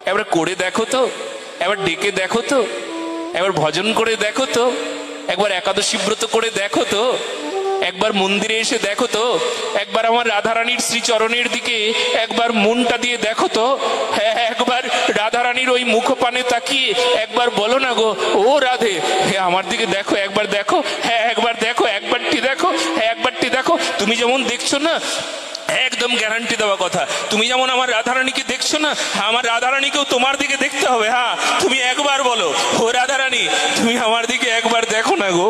একবার করে দেখো তো, একবার ডেকে দেখো তো, একবার ভজন করে দেখো তো, একবার একাদশী ব্রত করে দেখো তো, একবার মন্দিরে এসে দেখো তো, একবার আমার রাধারানীর শ্রীচরণের দিকে একবার মনটা দিয়ে দেখো তো। হ্যাঁ, একবার রাধারানীর ওই মুখপানে তাকিয়ে একবার বলো না গো, ও রাধে, হ্যাঁ আমার দিকে দেখো, একবার দেখো, হ্যাঁ একবার দেখো, একবারটি দেখো, হ্যাঁ একবারটি দেখো। তুমি যেমন দেখছো না, একদম গ্যারান্টি দেওয়া কথা, তুমি যেমন আমার রাধারানীকে দেখছো না, আমার রাধারানীকেও তোমার দিকে দেখতে হবে। হ্যাঁ, তুমি একবার বলো, ও রাধারানী তুমি আমার দিকে একবার দেখো না গো।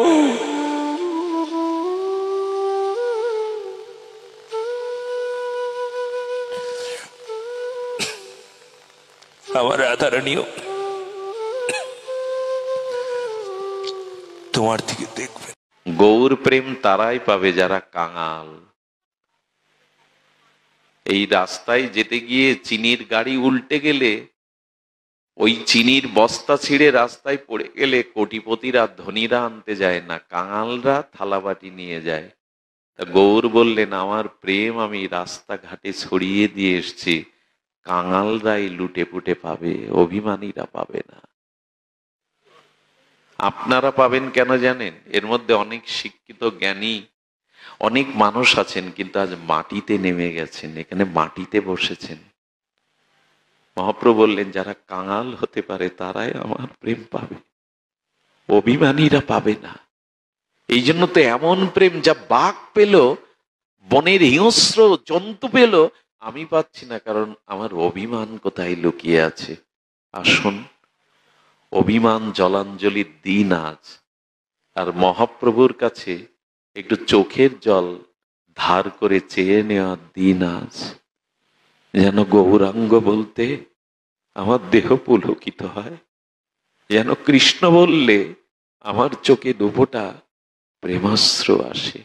আমার রাধারানীও তোমার দিকে দেখবে। গৌর প্রেম তারাই পাবে যারা কাঙাল। এই রাস্তায় যেতে গিয়ে চিনির গাড়ি উল্টে গেলে, ওই চিনির বস্তা ছিঁড়ে রাস্তায় পড়ে গেলে কোটিপতিরা ধনীরা আনতে যায় না, কাঙালরা থালাবাটি নিয়ে যায়। তা গৌর বললেন, আমার প্রেম আমি রাস্তাঘাটে ছড়িয়ে দিয়ে এসছি, কাঙালরাই লুটে পুটে পাবে, অভিমানীরা পাবে না। আপনারা পাবেন কেন জানেন? এর মধ্যে অনেক শিক্ষিত জ্ঞানী অনেক মানুষ আছেন, কিন্তু আজ মাটিতে নেমে গেছেন, এখানে মাটিতে বসেছেন। মহাপ্রভু বললেন, যারা কাঙাল হতে পারে তারাই আমার প্রেম পাবে, অভিমানীরা পাবে না। এই জন্য তো এমন প্রেম, যা বাঘ পেল, বনের হিংস্র জন্তু পেল, আমি পাচ্ছি না, কারণ আমার অভিমান কোথায় লুকিয়ে আছে। আসুন, অভিমান জলাঞ্জলির দিন আজ, আর মহাপ্রভুর কাছে একটু চোখের জল ধার করে চেয়ে নেওয়ার দিন আজ, যেন গৌরাঙ্গ বলতে আমার দেহ পুলকিত হয়, যেন কৃষ্ণ বললে আমার চোখে দুফোঁটা প্রেমাশ্রু আসে।